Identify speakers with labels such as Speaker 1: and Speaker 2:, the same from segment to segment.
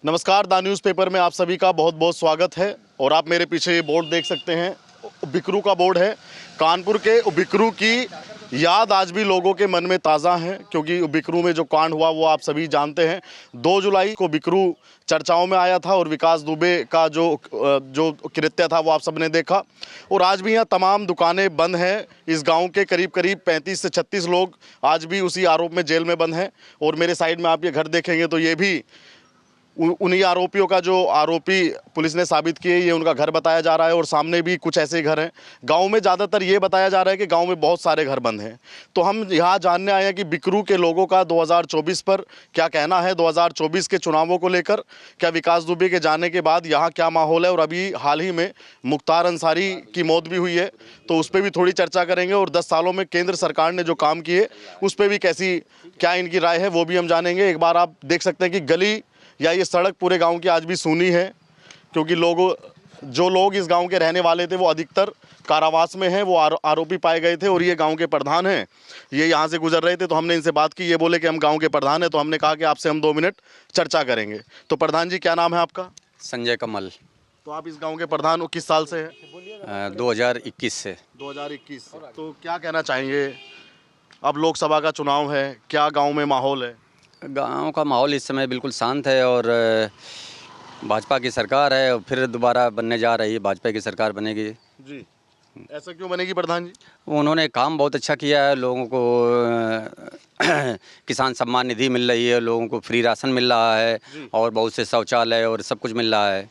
Speaker 1: नमस्कार, the newspaper में आप सभी का बहुत बहुत स्वागत है। और आप मेरे पीछे ये बोर्ड देख सकते हैं, बिकरू का बोर्ड है। कानपुर के बिकरू की याद आज भी लोगों के मन में ताज़ा है, क्योंकि बिकरू में जो कांड हुआ वो आप सभी जानते हैं। 2 जुलाई को बिकरू चर्चाओं में आया था और विकास दुबे का जो कृत्य था वो आप सबने देखा। और आज भी यहाँ तमाम दुकानें बंद हैं। इस गांव के करीब 35 से 36 लोग आज भी उसी आरोप में जेल में बंद हैं। और मेरे साइड में आप ये घर देखेंगे तो ये भी उन्हीं आरोपियों का जो आरोपी पुलिस ने साबित किए, ये उनका घर बताया जा रहा है। और सामने भी कुछ ऐसे घर हैं। गांव में ज़्यादातर ये बताया जा रहा है कि गांव में बहुत सारे घर बंद हैं। तो हम यहाँ जानने आए हैं कि बिकरू के लोगों का 2024 पर क्या कहना है, 2024 के चुनावों को लेकर। क्या विकास दुबे के जाने के बाद यहाँ क्या माहौल है, और अभी हाल ही में मुख्तार अंसारी की मौत भी हुई है, तो उस पर भी थोड़ी चर्चा करेंगे। और 10 सालों में केंद्र सरकार ने जो काम किए उस पर भी क्या इनकी राय है वो भी हम जानेंगे। एक बार आप देख सकते हैं कि गली या ये सड़क पूरे गांव की आज भी सूनी है, क्योंकि जो लोग इस गांव के रहने वाले थे वो अधिकतर कारावास में हैं। वो आरोपी पाए गए थे। और ये गांव के प्रधान हैं, ये यहाँ से गुजर रहे थे तो हमने इनसे बात की। ये बोले कि हम गांव के प्रधान हैं, तो हमने कहा कि आपसे हम 2 मिनट चर्चा करेंगे। तो प्रधान जी, क्या नाम है आपका?
Speaker 2: संजय कमल।
Speaker 1: तो आप इस गाँव के प्रधान किस साल से हैं?
Speaker 2: 2021 से।
Speaker 1: 2021 से। तो क्या कहना चाहेंगे, अब लोकसभा का चुनाव है, क्या गाँव में माहौल है?
Speaker 2: गांव का माहौल इस समय बिल्कुल शांत है और भाजपा की सरकार है और फिर दोबारा बनने जा रही है, भाजपा की सरकार बनेगी
Speaker 1: जी। ऐसा क्यों बनेगी प्रधान जी?
Speaker 2: उन्होंने काम बहुत अच्छा किया है। लोगों को किसान सम्मान निधि मिल रही है, लोगों को फ्री राशन मिल रहा है और बहुत से शौचालय और सब कुछ मिल रहा है।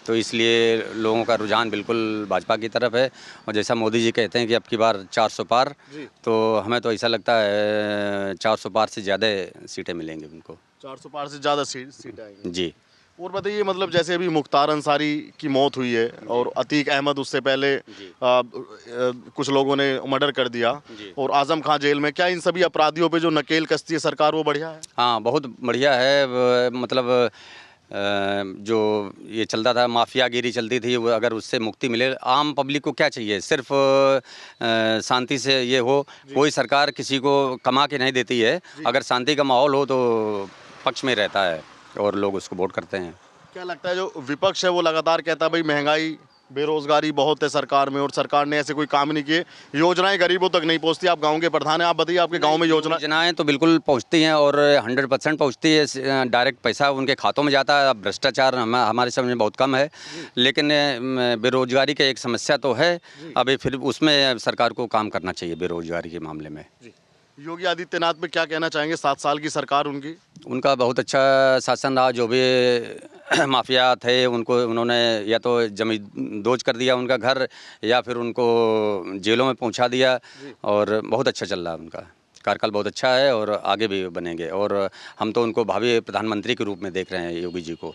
Speaker 2: तो इसलिए लोगों का रुझान बिल्कुल भाजपा की तरफ है। और जैसा मोदी जी कहते हैं कि अब की बार 400 पार, तो हमें तो ऐसा लगता है 400 पार से ज़्यादा सीटें मिलेंगी उनको।
Speaker 1: 400 पार से ज़्यादा सीटें आएंगी
Speaker 2: जी।
Speaker 1: और बताइए, मतलब जैसे अभी मुख्तार अंसारी की मौत हुई है और अतीक अहमद उससे पहले कुछ लोगों ने मर्डर कर दिया, और आजम खां जेल में, क्या इन सभी अपराधियों पे जो नकेल कसती है सरकार वो बढ़िया है?
Speaker 2: हाँ, बहुत बढ़िया है। मतलब जो ये चलता था, माफियागिरी चलती थी, वो अगर उससे मुक्ति मिले, आम पब्लिक को क्या चाहिए? सिर्फ शांति से ये हो। कोई सरकार किसी को कमा के नहीं देती है। अगर शांति का माहौल हो तो पक्ष में रहता है और लोग उसको वोट करते हैं।
Speaker 1: क्या लगता है, जो विपक्ष है वो लगातार कहता है भाई महंगाई बेरोजगारी बहुत है सरकार में, और सरकार ने ऐसे कोई काम नहीं किए, योजनाएं गरीबों तक नहीं पहुंचती। आप गांव के प्रधान हैं, आप बताइए आपके गांव में
Speaker 2: योजनाएं तो बिल्कुल पहुंचती हैं और 100% पहुंचती है। डायरेक्ट पैसा उनके खातों में जाता है। भ्रष्टाचार हमारे समझ में बहुत कम है, लेकिन बेरोजगारी की एक समस्या तो है। अभी फिर उसमें सरकार को काम करना चाहिए बेरोजगारी के मामले में।
Speaker 1: योगी आदित्यनाथ पे क्या कहना चाहेंगे? 7 साल की सरकार
Speaker 2: उनका बहुत अच्छा शासन रहा। जो भी माफिया थे उनको उन्होंने या तो जमींदोज कर दिया उनका घर, या फिर उनको जेलों में पहुंचा दिया। और बहुत अच्छा चल रहा है उनका कार्यकाल, बहुत अच्छा है और आगे भी बनेंगे। और हम तो उनको भावी प्रधानमंत्री के रूप में देख रहे हैं, योगी जी को।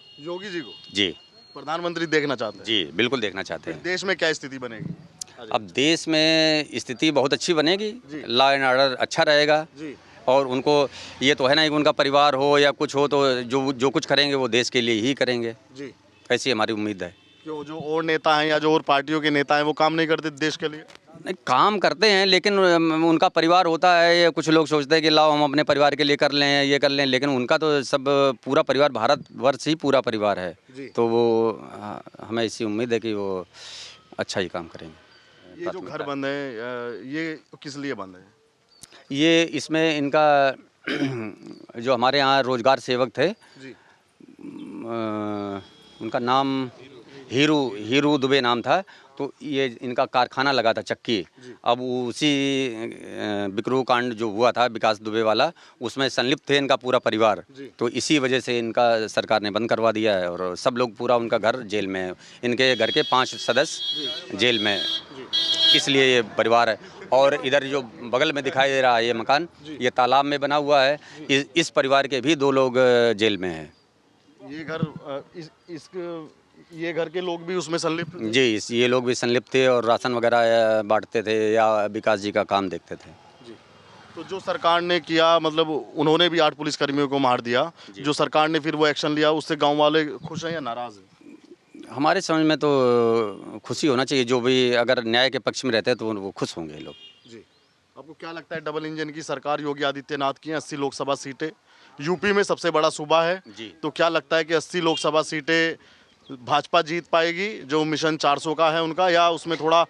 Speaker 2: जी,
Speaker 1: प्रधानमंत्री देखना चाहते हैं?
Speaker 2: जी, बिल्कुल देखना चाहते हैं।
Speaker 1: देश में क्या स्थिति बनेगी?
Speaker 2: अब देश में स्थिति बहुत अच्छी बनेगी, लॉ एंड ऑर्डर अच्छा रहेगा। और उनको ये तो है ना कि उनका परिवार हो या कुछ हो, तो जो कुछ करेंगे वो देश के लिए ही करेंगे। ऐसी हमारी उम्मीद है।
Speaker 1: क्यों, जो और नेता हैं या जो और पार्टियों के नेता हैं वो काम नहीं करते देश के लिए?
Speaker 2: नहीं, काम करते हैं, लेकिन उनका परिवार होता है। या कुछ लोग सोचते हैं कि लाओ हम अपने परिवार के लिए कर लें, ये कर लें, लेकिन उनका तो सब पूरा परिवार, भारतवर्ष ही पूरा परिवार है। तो वो हमें ऐसी उम्मीद है कि वो अच्छा ही काम करेंगे।
Speaker 1: ये जो घर बंद है, ये किस लिए बंद है?
Speaker 2: ये इसमें इनका जो हमारे यहाँ रोजगार सेवक थे, उनका नाम हीरू दुबे नाम था। तो ये इनका कारखाना लगा था चक्की। अब उसी बिकरू कांड जो हुआ था विकास दुबे वाला, उसमें संलिप्त थे इनका पूरा परिवार। तो इसी वजह से इनका सरकार ने बंद करवा दिया है और सब लोग, पूरा उनका घर जेल में है। इनके घर के 5 सदस्य जेल में, इसलिए ये परिवार है। और इधर जो बगल में दिखाई दे रहा है ये मकान, ये तालाब में बना हुआ है। इस परिवार के भी 2 लोग जेल में हैं।
Speaker 1: ये घर ये घर के लोग भी उसमें संलिप्त थे?
Speaker 2: जी, ये लोग भी संलिप्त थे और राशन वगैरह बांटते थे या विकास जी का काम देखते थे।
Speaker 1: तो जो सरकार ने किया, मतलब उन्होंने भी 8 पुलिसकर्मियों को मार दिया, जो सरकार ने फिर वो एक्शन लिया, उससे गांव वाले खुश हैं या नाराज हैं?
Speaker 2: हमारे समझ में तो खुशी होना चाहिए। जो भी अगर न्याय के पक्ष में रहते हैं तो वो खुश होंगे लोग।
Speaker 1: जी। आपको क्या लगता है, डबल इंजन की सरकार योगी आदित्यनाथ की 80 लोकसभा सीटें, यूपी में सबसे बड़ा सूबा है
Speaker 2: जी।
Speaker 1: तो क्या लगता है कि 80 लोकसभा सीटें भाजपा जीत पाएगी जो मिशन 400 का है उनका, या उसमें थोड़ा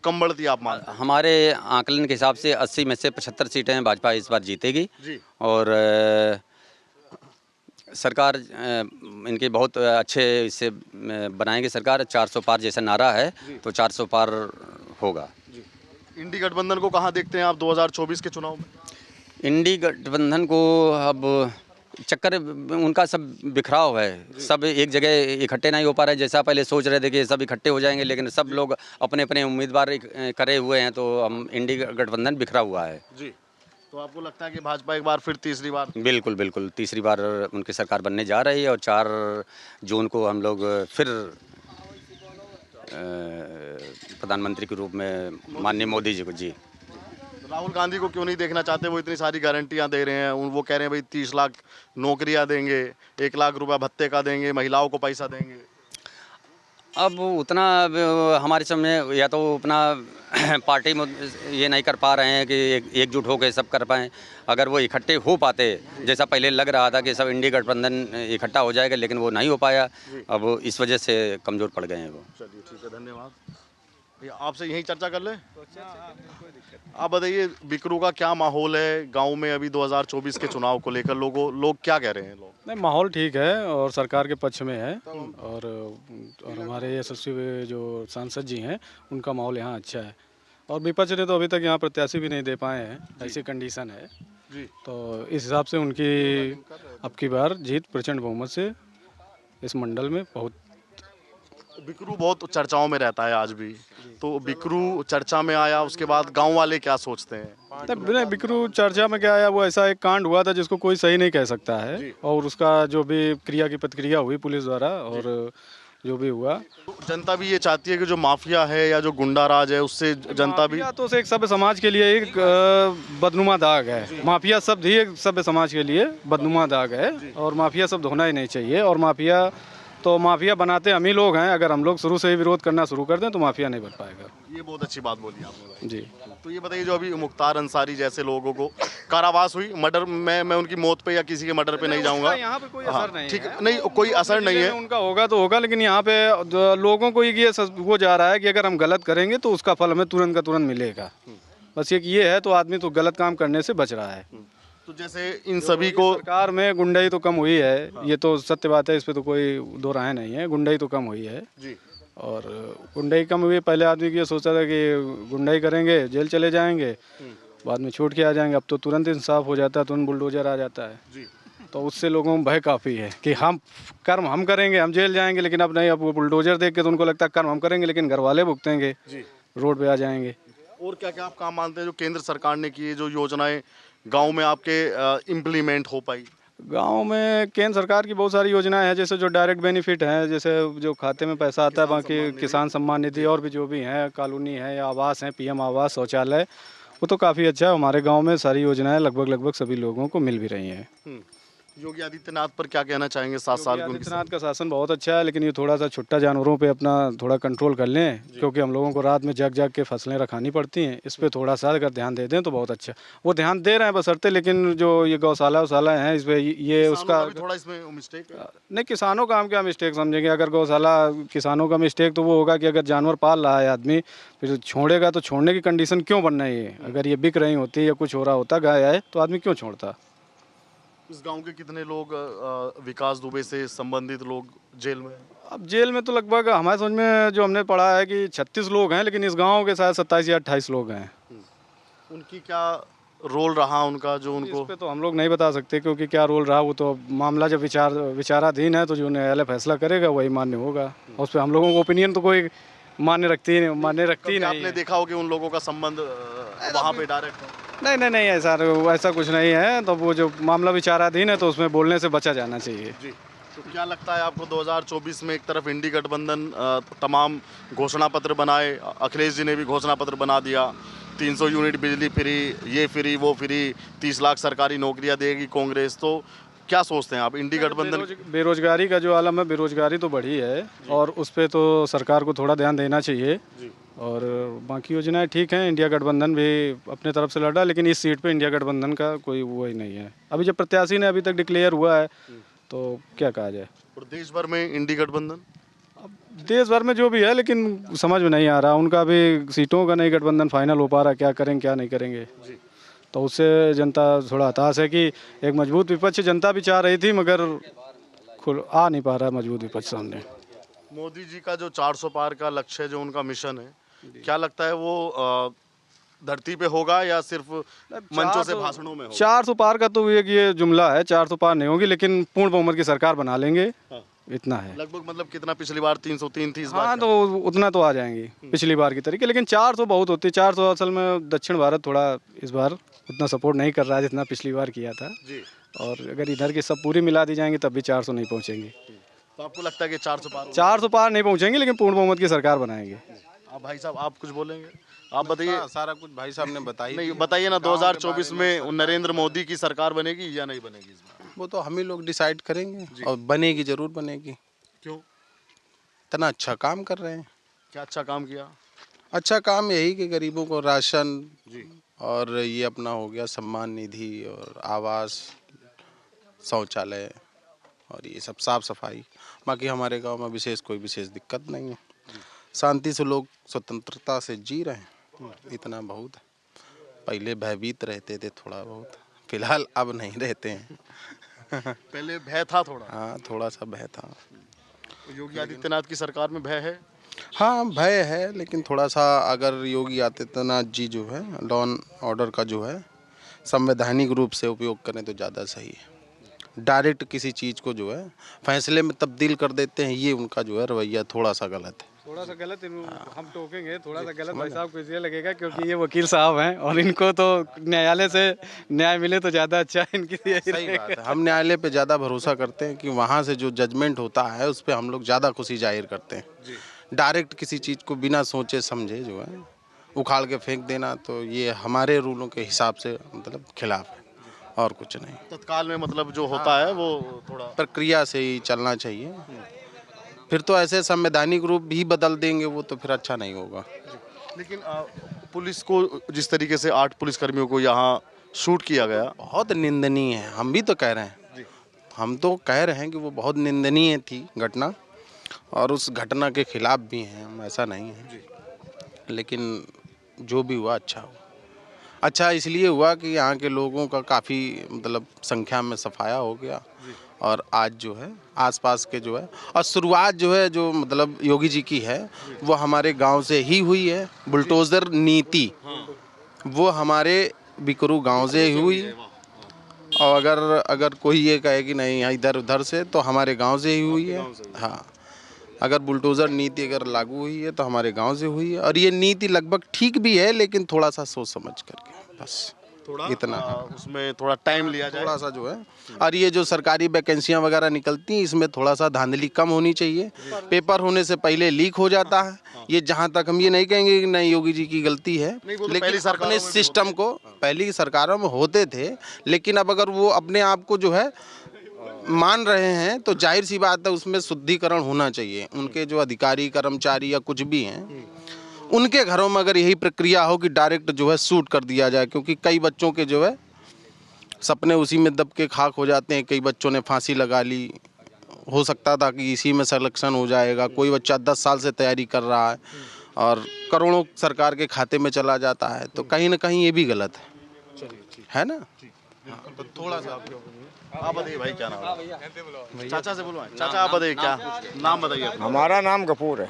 Speaker 1: कम बढ़ती आप मानते हैं?
Speaker 2: हमारे आकलन के हिसाब से 80 में से 75 सीटें भाजपा इस बार जीतेगी।
Speaker 1: जी।
Speaker 2: और सरकार इनके बहुत अच्छे इससे बनाएंगे सरकार। 400 पार जैसा नारा है तो 400 पार होगा।
Speaker 1: इंडी गठबंधन को कहाँ देखते हैं आप 2024 के चुनाव में?
Speaker 2: इंडी गठबंधन को अब चक्कर उनका सब बिखराव है, सब एक जगह इकट्ठे नहीं हो पा रहे। जैसा पहले सोच रहे थे कि सब इकट्ठे हो जाएंगे, लेकिन सब लोग अपने अपने उम्मीदवार करे हुए हैं, तो हम इंडी गठबंधन बिखरा हुआ है।
Speaker 1: जी। तो आपको लगता है कि भाजपा एक बार फिर तीसरी बार?
Speaker 2: बिल्कुल बिल्कुल, तीसरी बार उनकी सरकार बनने जा रही है और 4 जून को हम लोग फिर प्रधानमंत्री के रूप में माननीय मोदी जी को। जी।
Speaker 1: राहुल गांधी को क्यों नहीं देखना चाहते? वो इतनी सारी गारंटियां दे रहे हैं, वो कह रहे हैं भाई 30 लाख नौकरियां देंगे, 1 लाख रुपया भत्ते का देंगे, महिलाओं को पैसा देंगे।
Speaker 2: अब उतना हमारे सामने या तो उतना पार्टी में ये नहीं कर पा रहे हैं कि एकजुट होकर सब कर पाएँ। अगर वो इकट्ठे हो पाते, जैसा पहले लग रहा था कि सब इंडी गठबंधन इकट्ठा हो जाएगा, लेकिन वो नहीं हो पाया। अब इस वजह से कमज़ोर पड़ गए हैं वो।
Speaker 1: चलिए ठीक है, धन्यवाद। भैया आपसे यहीं चर्चा कर लें। आप बताइए बिकरू का क्या माहौल है गांव में अभी 2024 के चुनाव को लेकर? लोग क्या कह रहे हैं? लोग
Speaker 3: नहीं, माहौल ठीक है और सरकार के पक्ष में है। और हमारे यशस्वी जो सांसद जी हैं उनका माहौल यहाँ अच्छा है। और विपक्ष ने तो अभी तक यहाँ प्रत्याशी भी नहीं दे पाए हैं, ऐसी कंडीशन है
Speaker 1: जी।
Speaker 3: तो इस हिसाब से उनकी अब की बार जीत प्रचंड बहुमत से इस मंडल में बहुत।
Speaker 1: बिकरू बहुत चर्चाओं में रहता है आज भी, तो बिकरू चर्चा में आया, उसके बाद गांव वाले क्या सोचते हैं?
Speaker 3: नहीं, बिकरू चर्चा में क्या आया, वो ऐसा एक कांड हुआ था जिसको कोई सही नहीं कह सकता है। और उसका जो भी क्रिया की प्रतिक्रिया हुई पुलिस द्वारा और जो भी हुआ,
Speaker 1: जनता भी ये चाहती है कि जो माफिया है या जो गुंडा राज है उससे जनता भी
Speaker 3: तो एक सभ्य समाज के लिए एक बदनुमा दाग है। माफिया शब्द ही एक सभ्य समाज के लिए बदनुमा दाग है और माफिया शब्द होना ही नहीं चाहिए। और माफिया बनाते हम ही लोग हैं। अगर हम लोग शुरू से ही विरोध करना शुरू कर दें तो माफिया नहीं बन पाएगा।
Speaker 1: ये बहुत अच्छी बात बोली आपने भाई।
Speaker 3: जी।
Speaker 1: तो ये बताइए जो अभी मुख्तार अंसारी जैसे लोगों को कारावास हुई, मर्डर, मैं उनकी मौत पे या किसी के मर्डर पे नहीं जाऊंगा,
Speaker 3: यहाँ पे कोई असर नहीं
Speaker 1: ठीक
Speaker 3: है।
Speaker 1: नहीं, कोई असर नहीं है
Speaker 3: उनका होगा तो होगा, लेकिन यहाँ पे लोगों को ये वो जा रहा है कि अगर हम गलत करेंगे तो उसका फल हमें तुरंत का तुरंत मिलेगा। बस एक ये है, तो आदमी तो गलत काम करने से बच रहा है।
Speaker 1: तो जैसे इन सभी को
Speaker 3: सरकार में गुंडाई तो कम हुई है, ये तो सत्य बात है, इस पे तो कोई दो राय नहीं है। गुंडाई तो कम हुई है
Speaker 1: जी।
Speaker 3: और गुंडाई कम हुई। पहले आदमी की ये सोचा था कि गुंडाई करेंगे जेल चले जाएंगे, बाद में छूट के आ जाएंगे। अब तो तुरंत इंसाफ हो जाता है, तुरंत बुलडोजर आ जाता है
Speaker 1: जी।
Speaker 3: तो उससे लोगों में भय काफ़ी है कि हम कर्म हम करेंगे, हम जेल जाएंगे। लेकिन अब नहीं, अब वो बुलडोजर देख के तो उनको लगता है कर्म हम करेंगे लेकिन घर वाले भुगतेंगे, रोड पे आ जाएंगे।
Speaker 1: और क्या क्या आप काम मानते हैं जो केंद्र सरकार ने किए, जो योजनाएं गांव में आपके इम्प्लीमेंट हो पाई?
Speaker 3: गांव में केंद्र सरकार की बहुत सारी योजनाएं हैं, जैसे जो डायरेक्ट बेनिफिट हैं, जैसे जो खाते में पैसा आता है, बाकी किसान सम्मान निधि और भी जो भी हैं, कॉलोनी है या आवास हैं, पीएम आवास, शौचालय, वो तो काफ़ी अच्छा है। हमारे गांव में सारी योजनाएं लगभग सभी लोगों को मिल भी रही हैं।
Speaker 1: योगी आदित्यनाथ पर क्या कहना चाहेंगे? 7 साल
Speaker 3: योगी आदित्यनाथ का शासन बहुत अच्छा है, लेकिन ये थोड़ा सा छुट्टा जानवरों पे अपना थोड़ा कंट्रोल कर लें, क्योंकि हम लोगों को रात में जग के फसलें रखानी पड़ती हैं। इस पे थोड़ा सा अगर ध्यान दे दें तो बहुत अच्छा। वो ध्यान दे रहे हैं बशर्ते, लेकिन जो ये गौशाला हैं इस पे ये उसका
Speaker 1: थोड़ा इसमें मिस्टेक
Speaker 3: नहीं। किसानों का हम क्या मिस्टेक समझेंगे? अगर गौशाला किसानों का मिस्टेक तो वो होगा कि अगर जानवर पाल रहा है आदमी, फिर छोड़ेगा तो छोड़ने की कंडीशन क्यों बनना है? अगर ये बिक रही होती या कुछ हो रहा होता गाय आए तो आदमी क्यों छोड़ता?
Speaker 1: इस गांव के कितने लोग विकास दुबे से संबंधित लोग जेल में?
Speaker 3: अब जेल में तो लगभग हमारे समझ में जो हमने पढ़ा है कि 36 लोग हैं, लेकिन इस गांव के शायद 27 या 28 लोग हैं।
Speaker 1: उनकी क्या रोल रहा उनका, जो उनको
Speaker 3: इस पे तो हम लोग नहीं बता सकते, क्योंकि क्या रोल रहा वो तो मामला जब विचाराधीन है तो जो न्यायालय फैसला करेगा वही मान्य होगा। उस पर हम लोगों को ओपिनियन तो कोई मान्य रखती नहीं।
Speaker 1: आपने देखा हो कि उन लोगों का संबंध वहाँ पे डायरेक्ट है?
Speaker 3: नहीं, ऐसा कुछ नहीं है। तो वो जो मामला विचाराधीन है तो उसमें बोलने से बचा जाना चाहिए।
Speaker 1: जी। तो क्या लगता है आपको 2024 में? एक तरफ इंडी गठबंधन तमाम घोषणा पत्र बनाए, अखिलेश जी ने भी घोषणा पत्र बना दिया, 300 यूनिट बिजली फ्री, ये फ्री वो फ्री, 30 लाख सरकारी नौकरियां देगी कांग्रेस। तो क्या सोचते हैं आप इंडी गठबंधन?
Speaker 3: बेरोजगारी का जो आलम है, बेरोजगारी तो बढ़ी है और उस पर तो सरकार को थोड़ा ध्यान देना चाहिए। और बाकी योजनाएं ठीक हैं। इंडिया गठबंधन भी अपने तरफ से लड़ा, लेकिन इस सीट पे इंडिया गठबंधन का कोई वो ही नहीं है। अभी जब प्रत्याशी ने अभी तक डिक्लेयर हुआ है तो क्या कहा जाए।
Speaker 1: और देश भर में इंडी गठबंधन
Speaker 3: देश भर में जो भी है, लेकिन समझ में नहीं आ रहा, उनका भी सीटों का नहीं गठबंधन फाइनल हो पा रहा, क्या करें क्या नहीं करेंगे। तो उससे जनता थोड़ा हताश है कि एक मजबूत विपक्ष जनता भी चाह रही थी, मगर आ नहीं पा रहा है मजबूत विपक्ष सामने।
Speaker 1: मोदी जी का जो 400 पार का लक्ष्य है, जो उनका मिशन है, क्या लगता है वो धरती पे होगा या सिर्फ मंचों से भाषणों में होगा?
Speaker 3: 400 पार का तो ये जुमला है, 400 पार नहीं होगी, लेकिन पूर्ण बहुमत की सरकार बना लेंगे, इतना है।
Speaker 1: लगभग मतलब कितना, पिछली बार 303 थी, इस बार
Speaker 3: हाँ,
Speaker 1: क्या?
Speaker 3: तो उतना तो आ जाएंगी पिछली बार की तरीके, लेकिन 400 बहुत होती है। 400 असल में दक्षिण भारत थोड़ा इस बार उतना सपोर्ट नहीं कर रहा है जितना पिछली बार किया था।
Speaker 1: जी।
Speaker 3: और अगर इधर की सब पूरी मिला दी जाएंगी तब भी 400 नहीं पहुँचेंगी।
Speaker 1: तो आपको लगता है कि 400 पार?
Speaker 3: 400 पार नहीं पहुँचेंगे, लेकिन पूर्ण बहुमत की सरकार बनाएंगे।
Speaker 1: आप भाई साहब, आप कुछ बोलेंगे? आप बताइए।
Speaker 4: सारा कुछ भाई साहब ने बताई।
Speaker 1: नहीं, बताइए ना, 2024 में नरेंद्र मोदी की सरकार बनेगी या नहीं बनेगी इस बार?
Speaker 4: वो तो हम ही लोग डिसाइड करेंगे, और बनेगी जरूर बनेगी।
Speaker 1: क्यों?
Speaker 4: इतना अच्छा काम कर रहे हैं।
Speaker 1: क्या अच्छा काम किया?
Speaker 4: अच्छा काम यही कि गरीबों को राशन
Speaker 1: जी।
Speaker 4: और ये अपना हो गया सम्मान निधि और आवास, शौचालय और ये सब साफ सफाई। बाकी हमारे गांव में कोई विशेष दिक्कत नहीं है। शांति से लोग स्वतंत्रता से जी रहे हैं, इतना बहुत है। पहले भयभीत रहते थे थोड़ा बहुत, फिलहाल अब नहीं रहते हैं।
Speaker 1: पहले भय था थोड़ा।
Speaker 4: हाँ, थोड़ा सा भय था।
Speaker 1: योगी आदित्यनाथ की सरकार में भय है?
Speaker 4: हाँ, भय है, लेकिन थोड़ा सा अगर योगी आदित्यनाथ जी जो है लॉ एंड ऑर्डर का जो है संवैधानिक रूप से उपयोग करें तो ज़्यादा सही है। डायरेक्ट किसी चीज़ को जो है फैसले में तब्दील कर देते हैं, ये उनका जो है रवैया थोड़ा सा गलत है।
Speaker 3: थोड़ा सा गलत हम टोकेंगे, थोड़ा सा गलत भाई साहब को इसलिए लगेगा क्योंकि ये वकील साहब हैं और इनको तो न्यायालय से न्याय मिले तो ज़्यादा अच्छा है, इनकी यही
Speaker 4: सही
Speaker 3: रहेगा।
Speaker 4: बात है। हम न्यायालय पे ज़्यादा भरोसा करते हैं कि वहाँ से जो जजमेंट होता है उस पर हम लोग ज़्यादा खुशी जाहिर करते हैं। डायरेक्ट किसी चीज़ को बिना सोचे समझे जो है उखाड़ के फेंक देना, तो ये हमारे रूलों के हिसाब से मतलब खिलाफ है और कुछ नहीं।
Speaker 1: तत्काल में मतलब जो होता है वो थोड़ा
Speaker 4: प्रक्रिया से ही चलना चाहिए। फिर तो ऐसे संवैधानिक रूप भी बदल देंगे वो, तो फिर अच्छा नहीं होगा।
Speaker 1: लेकिन पुलिस को जिस तरीके से 8 पुलिसकर्मियों को यहाँ शूट किया गया,
Speaker 4: बहुत निंदनीय है। हम भी तो कह रहे हैं, हम तो कह रहे हैं कि वो बहुत निंदनीय थी घटना, और उस घटना के खिलाफ भी हैं हम, ऐसा नहीं है। लेकिन जो भी हुआ अच्छा हुआ। अच्छा इसलिए हुआ कि यहाँ के लोगों का काफ़ी मतलब संख्या में सफाया हो गया, और आज जो है आसपास के जो है, और शुरुआत जो है जो मतलब योगी जी की है वो हमारे गांव से ही हुई है। बुलडोज़र नीति वो हमारे बिकरू गांव से ही हुई। और अगर कोई ये कहे कि नहीं यहाँ इधर उधर से, तो हमारे गांव से ही हुई है। हाँ, अगर बुलडोज़र नीति अगर लागू हुई है तो हमारे गांव से हुई है, और ये नीति लगभग ठीक भी है, लेकिन थोड़ा सा सोच समझ करके बस
Speaker 1: थोड़ा
Speaker 4: इतना
Speaker 1: उसमें थोड़ा टाइम लिया जाए,
Speaker 4: थोड़ा सा जो है। और ये जो सरकारी वैकेंसियां वगैरह निकलती हैं इसमें थोड़ा सा धांधली कम होनी चाहिए। पेपर होने से पहले लीक हो जाता है। ये जहां तक हम ये नहीं कहेंगे कि नहीं योगी जी की गलती है, लेकिन अपने सिस्टम को पहली सरकारों में होते थे, लेकिन अब अगर वो अपने आप को जो है मान रहे हैं तो जाहिर सी बात है उसमें शुद्धिकरण होना चाहिए। उनके जो अधिकारी कर्मचारी या कुछ भी हैं उनके घरों में अगर यही प्रक्रिया हो कि डायरेक्ट जो है शूट कर दिया जाए, क्योंकि कई बच्चों के जो है सपने उसी में दब के खाक हो जाते हैं। कई बच्चों ने फांसी लगा ली, हो सकता था कि इसी में सिलेक्शन हो जाएगा। कोई बच्चा 10 साल से तैयारी कर रहा है और करोड़ों सरकार के खाते में चला जाता है, तो कहीं ना कहीं ये भी गलत है ना। तो थोड़ा सा
Speaker 1: आप बताइए भाई, क्या नाम है? चाचा से बोलवाएं। चाचा आप बताइए, क्या नाम बताइए अपना?
Speaker 5: हमारा नाम गफूर है।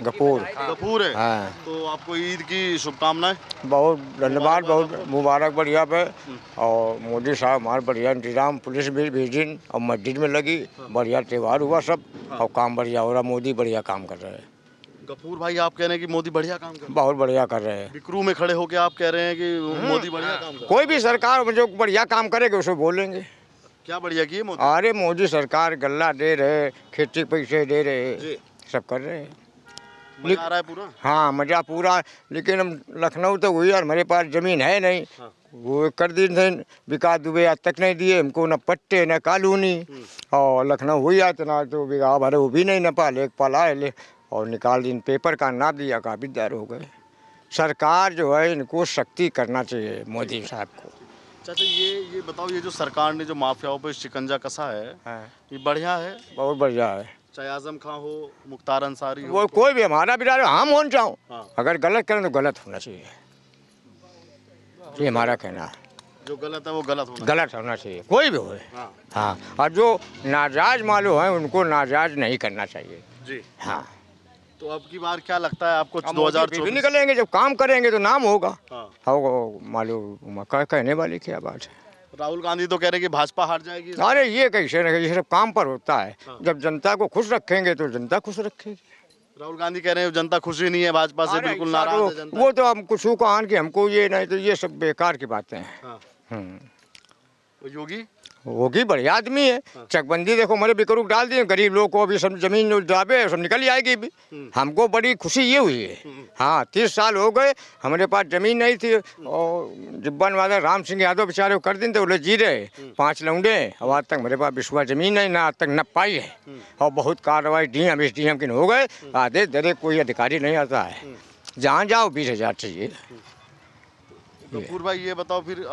Speaker 5: गफूर
Speaker 1: गफूर है।
Speaker 5: हाँ।
Speaker 1: तो आपको ईद की शुभकामनाएं।
Speaker 5: बहुत धन्यवाद, बहुत मुबारक बढ़िया पे। और मोदी साहब हमारे बढ़िया इंतजाम, पुलिस भी भेजी और मस्जिद में लगी, बढ़िया त्यौहार हुआ सब, और काम बढ़िया हो रहा। मोदी बढ़िया काम कर रहे हैं।
Speaker 1: गफूर भाई, आप कह रहे हैं कि मोदी बढ़िया काम कर रहे हैं?
Speaker 5: बहुत बढ़िया कर रहे हैं।
Speaker 1: बिकरू में खड़े होकर आप कह रहे हैं कि मोदी बढ़िया काम कर रहे हैं?
Speaker 5: कोई भी सरकार जो बढ़िया काम करेगी उसे बोलेंगे।
Speaker 1: क्या बढ़िया किए मोदी?
Speaker 5: अरे मोदी सरकार गल्ला दे रहे, खेती पैसे दे रहे, सब कर रहे हैं।
Speaker 1: मजा आ रहा है पूरा?
Speaker 5: हाँ, मज़ा पूरा। लेकिन हम लखनऊ तो हुई और हमारे पास ज़मीन है नहीं। वो कर दिन थे, विकास दुबे आज तक नहीं दिए हमको, न पट्टे न कॉलोनी। और लखनऊ हुई आज ना तो बिगा भरे वो भी नहीं न पाले, एक पाला है ले। और निकाल दिन पेपर का ना दिया काबिलदार हो गए। सरकार जो है इनको सख्ती करना चाहिए मोदी साहब को।
Speaker 1: चाचा ये बताओ, ये जो सरकार ने जो माफियाओं पे शिकंजा कसा है, ये बढ़िया है?
Speaker 5: बहुत बढ़िया है।
Speaker 1: चाहे आजम खां हो, मुख्तार अंसारी हो,
Speaker 5: वो कोई भी हमारा बिरादर हम होना चाहूँ,
Speaker 1: हाँ।
Speaker 5: अगर गलत करें तो गलत होना चाहिए, ये हमारा कहना है।
Speaker 1: जो गलत है वो
Speaker 5: गलत होना चाहिए, कोई भी हो।
Speaker 1: हाँ।
Speaker 5: हाँ, और जो नाजायज मालूम है उनको नाजायज नहीं करना चाहिए
Speaker 1: जी।
Speaker 5: हाँ।
Speaker 1: तो अब की बार क्या लगता है आपको?
Speaker 5: हम
Speaker 1: 2024
Speaker 5: निकलेंगे, जब काम करेंगे तो नाम होगा।
Speaker 1: हाँ।
Speaker 5: मालूम कहने वाली क्या बात है।
Speaker 1: राहुल गांधी तो कह रहे हैं कि भाजपा हार जाएगी।
Speaker 5: अरे ये कैसे न, ये सब काम पर होता है।
Speaker 1: हाँ।
Speaker 5: जब जनता को खुश रखेंगे तो जनता खुश रखेगी।
Speaker 1: राहुल गांधी कह रहे हैं जनता खुशी नहीं है, भाजपा से
Speaker 5: अरे
Speaker 1: बिल्कुल
Speaker 5: ऐसा
Speaker 1: नाराज है
Speaker 5: तो-
Speaker 1: जनता।
Speaker 5: वो तो हम कुछ कहान कि हमको ये नहीं, तो ये सब बेकार की बातें हैं।
Speaker 1: हाँ।
Speaker 5: हम्म।
Speaker 1: योगी
Speaker 5: होगी बढ़िया आदमी है। चकबंदी देखो हमारे बिकरू डाल दिए, गरीब लोग को अभी सब जमीन जो दाबे सब निकल जाएगी भी। हमको बड़ी खुशी ये हुई है। हाँ, 30 साल हो गए हमारे पास जमीन नहीं थी, और जिब्बन वाला राम सिंह यादव बेचारे कर दिन थे, बोले जी रहे 5 लौंडे, और आज तक मेरे पास विश्वा जमीन नहीं, ना आज तक न पाई है। और बहुत कार्रवाई DM SDM की हो गए, आधे दरे कोई अधिकारी नहीं आता है। जहाँ जाओ 20,000 चाहिए।
Speaker 1: कपूर भाई ये बताओ फिर,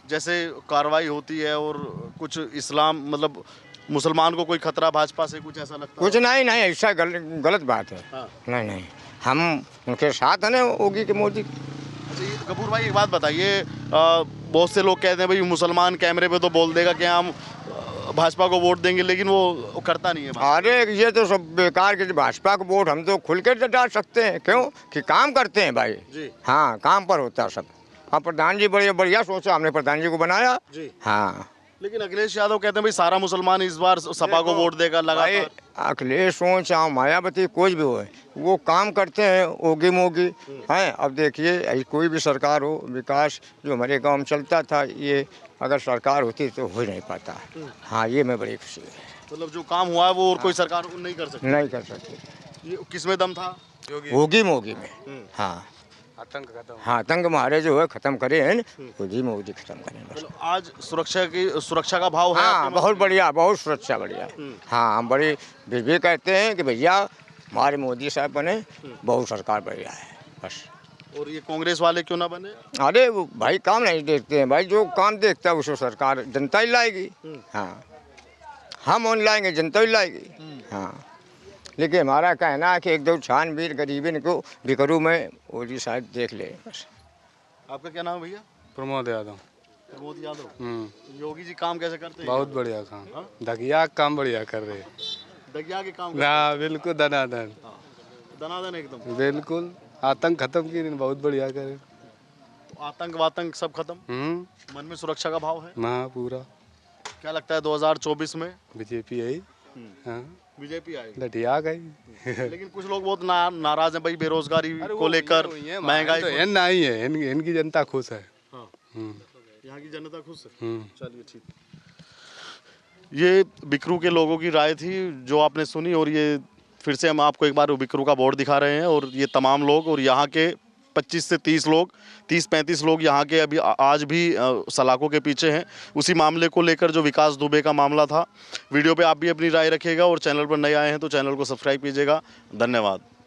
Speaker 1: जैसे कार्रवाई होती है और कुछ इस्लाम मतलब मुसलमान को कोई खतरा भाजपा से कुछ ऐसा लगता
Speaker 5: कुछ नहीं नहीं, ऐसा गलत बात है।
Speaker 1: हाँ।
Speaker 5: नहीं नहीं, हम उनके साथ हैं ना, योगी के मोदी।
Speaker 1: अच्छा ये कपूर भाई एक बात बताइए, बहुत से लोग कहते हैं भाई मुसलमान कैमरे पे तो बोल देगा कि हम भाजपा को वोट देंगे, लेकिन वो करता नहीं है भाजपा।
Speaker 5: अरे ये तो सब बेकार के, भाजपा को वोट हम तो खुल के डाल सकते हैं, क्यों कि काम करते हैं भाई
Speaker 1: जी।
Speaker 5: हाँ, काम पर होता है सब। हाँ, प्रधान जी बढ़िया बढ़िया सोचा, हमने प्रधान जी को बनाया
Speaker 1: जी।
Speaker 5: हाँ।
Speaker 1: लेकिन अखिलेश यादव कहते हैं भाई सारा मुसलमान इस बार सपा को वोट देगा
Speaker 5: भाई
Speaker 1: लगातार।
Speaker 5: अखिलेश हो चाहे मायावती कोई भी हो, वो काम करते हैं ओगी मोगी हैं। अब देखिए ऐसी कोई भी सरकार हो, विकास जो हमारे गांव में चलता था, ये अगर सरकार होती तो हो ही नहीं पाता। हाँ, ये मैं बड़ी खुशी है।
Speaker 1: मतलब जो काम हुआ है वो और कोई सरकार नहीं कर सकती।
Speaker 5: नहीं कर सकते,
Speaker 1: ये किसमें दम था?
Speaker 5: ओगी मोगी में। हाँ,
Speaker 3: आतंक खत्म।
Speaker 5: हाँ, आतंक हमारे जो है खत्म करे हैं, ओगी मोगी खत्म करें बस।
Speaker 1: मतलब आज सुरक्षा का भाव है
Speaker 5: हाँ,
Speaker 1: आपके
Speaker 5: बहुत बढ़िया, बहुत सुरक्षा बढ़िया। हाँ, हम बड़ी भी कहते हैं कि भैया हमारे मोदी साहब बने, बहुत सरकार बढ़िया है बस।
Speaker 1: और ये कांग्रेस वाले क्यों ना बने?
Speaker 5: अरे वो भाई काम नहीं देखते हैं भाई, जो काम देखता है उसको सरकार जनता ही लाएगी। हाँ, हम ऑन लाएंगे, जनता ही लाएगी। हाँ, लेकिन हमारा कहना है कि एक दो छानबीन गरीबी को बिकरू में मोदी साहब देख ले बस।
Speaker 1: आपका क्या नाम है भैया?
Speaker 3: प्रमोद यादव।
Speaker 1: प्रमोद यादव। योगी जी काम कैसे करते हैं?
Speaker 3: बहुत बढ़िया काम, दगिया काम बढ़िया कर रहे हैं।
Speaker 1: दगिया के काम
Speaker 3: ना बिल्कुल दनादन,
Speaker 1: दनादन एकदम।
Speaker 3: बिल्कुल आतंक खत्म की, बहुत बढ़िया करे।
Speaker 1: तो आतंक वातंक सब खत्म, मन में सुरक्षा का भाव है
Speaker 3: ना पूरा।
Speaker 1: क्या लगता है 2024 में
Speaker 3: बीजेपी आई, हाँ
Speaker 1: बीजेपी आएगी?
Speaker 3: लटिया गई।
Speaker 1: लेकिन कुछ लोग बहुत नाराज हैं भाई बेरोजगारी को लेकर, महंगाई
Speaker 3: तो
Speaker 1: को।
Speaker 3: नहीं है, इनकी जनता खुश है।
Speaker 1: हाँ।
Speaker 3: हम्म,
Speaker 1: यहाँ की जनता खुश है।
Speaker 3: हम्म।
Speaker 1: चलिए ठीक। ये बिकरू के लोगों की राय थी जो आपने सुनी, और ये फिर से हम आपको एक बार बिकरू का बोर्ड दिखा रहे हैं। और ये तमाम लोग और यहाँ के 25 से 30 लोग, 30-35 लोग यहाँ के अभी आज भी सलाखों के पीछे हैं उसी मामले को लेकर जो विकास दुबे का मामला था। वीडियो पे आप भी अपनी राय रखिएगा, और चैनल पर नए आए हैं तो चैनल को सब्सक्राइब कीजिएगा। धन्यवाद।